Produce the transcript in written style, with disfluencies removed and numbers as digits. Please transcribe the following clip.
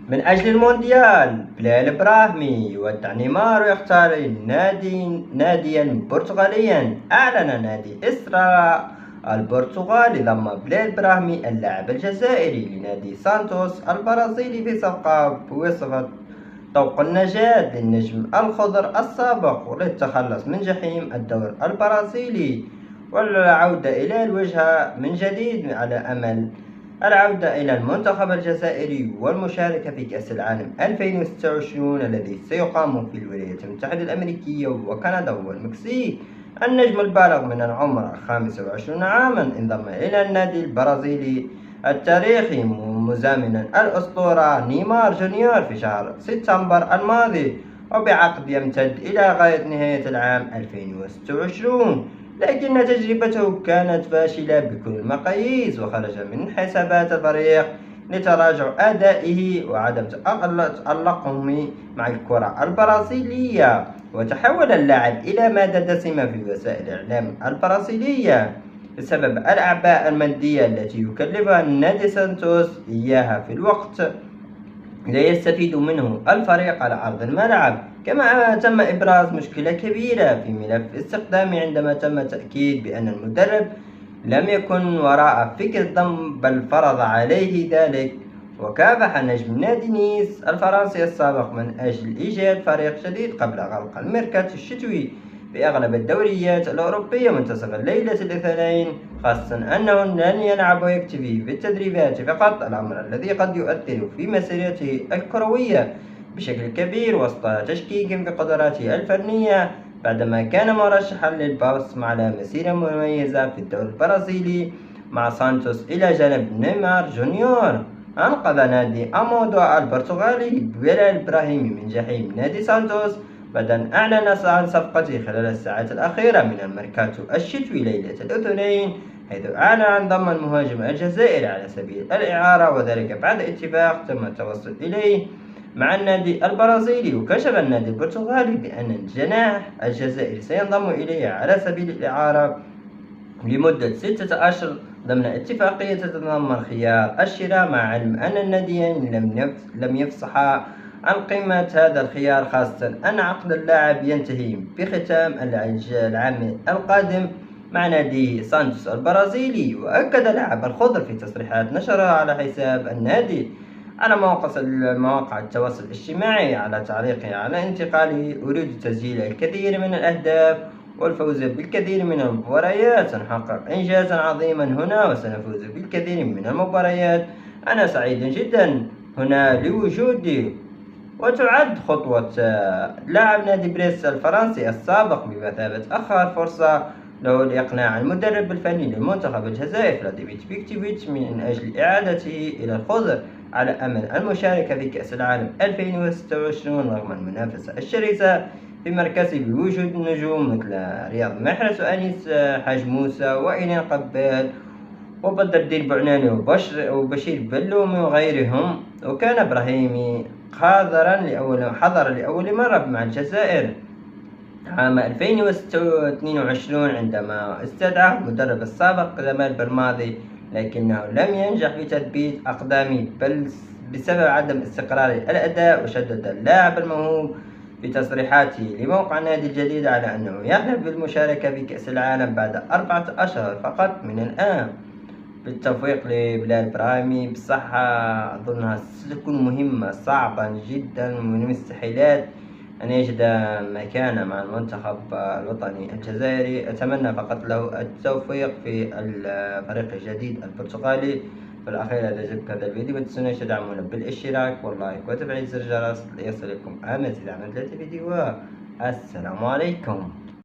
من أجل المونديال بلال براهمي يودع نيمار ويختار ناديا برتغاليا. أعلن نادي إسرا البرتغالي ضم بلال براهمي اللاعب الجزائري لنادي سانتوس البرازيلي في صفقة بوصفة طوق النجاة للنجم الخضر السابق وللتخلص من جحيم الدور البرازيلي والعودة إلى الوجهة من جديد على أمل العودة إلى المنتخب الجزائري والمشاركة في كأس العالم 2026 الذي سيقام في الولايات المتحدة الأمريكية وكندا والمكسيك. النجم البالغ من العمر 25 عاما انضم إلى النادي البرازيلي التاريخي مزامنا الأسطورة نيمار جونيور في شهر سبتمبر الماضي وبعقد يمتد إلى غاية نهاية العام 2026، لكن تجربته كانت فاشلة بكل المقاييس وخرج من حسابات الفريق لتراجع أدائه وعدم تألقه مع الكرة البرازيلية. وتحول اللاعب إلى مادة دسمة في وسائل الإعلام البرازيلية بسبب الأعباء المادية التي يكلفها النادي سانتوس إياها في الوقت لا يستفيد منه الفريق على أرض الملعب. كما تم إبراز مشكلة كبيرة في ملف استخدامه عندما تم تأكيد بأن المدرب لم يكن وراء فكرة الضم بل فرض عليه ذلك. وكافح نجم نادي نيس الفرنسي السابق من أجل إيجاد فريق جديد قبل غلق الميركاتو الشتوي في أغلب الدوريات الأوروبية منتصف ليلة الاثنين، خاصة أنه لن يلعب ويكتفي بالتدريبات فقط، الأمر الذي قد يؤثر في مسيرته الكروية بشكل كبير وسط تشكيك في قدراته الفنية بعدما كان مرشحا للبصم على مسيرة مميزة في الدوري البرازيلي مع سانتوس إلى جانب نيمار جونيور. أنقذ نادي أمودو البرتغالي بلال براهيمي من جحيم نادي سانتوس بعد أن أعلن عن صفقته خلال الساعات الأخيرة من الميركاتو الشتوي ليلة الاثنين، حيث أعلن عن ضم المهاجم الجزائري على سبيل الإعارة، وذلك بعد اتفاق تم التوصل إليه مع النادي البرازيلي. وكشف النادي البرتغالي بأن الجناح الجزائري سينضم إليه على سبيل الإعارة لمدة 6 أشهر ضمن اتفاقية تتضمن خيار الشراء، مع علم أن الناديين لم يفصحا عن قيمة هذا الخيار، خاصة أن عقد اللاعب ينتهي بختام العام القادم مع نادي سانتوس البرازيلي. وأكد لاعب الخضر في تصريحات نشرها على حساب النادي على مواقع التواصل الاجتماعي على تعليقه على انتقاله: أريد تسجيل الكثير من الأهداف والفوز بالكثير من المباريات، سنحقق إنجازا عظيما هنا وسنفوز بالكثير من المباريات، أنا سعيد جدا هنا لوجودي. وتعد خطوة لاعب نادي بريس الفرنسي السابق بمثابة آخر فرصة له لإقناع المدرب الفني للمنتخب الجزائري فلاديمير بيكتيفيتش من أجل إعادته إلى الخضر على أمل المشاركة في كأس العالم 2026 رغم المنافسة الشرسة في مركزه بوجود نجوم مثل رياض محرز وأنيس حاج موسى وإيلان قبال وبدر الدين بعناني وبشير بلومي وغيرهم. وكان إبراهيمي حضر لأول مرة مع الجزائر عام 2022 عندما استدعى المدرب السابق جمال برماضي، لكنه لم ينجح في تثبيت أقدامه بل بسبب عدم استقرار الأداء. وشدد اللاعب الموهوب في تصريحاته لموقع نادي الجديد على أنه يحلم بالمشاركة في كأس العالم بعد 4 أشهر فقط من الآن. بالتوفيق لبلال براهيمي، بصحة أظنها ستكون مهمة صعبة جدا من المستحيلات أن يجد مكانة مع المنتخب الوطني الجزائري. أتمنى فقط له التوفيق في الفريق الجديد البرتغالي. في الأخير إذا عجبك هذا الفيديو ما تنسونيش تدعمونا بالاشتراك واللايك وتفعيل زر الجرس ليصلكم مزيد من هذه الفيديوهات. السلام عليكم.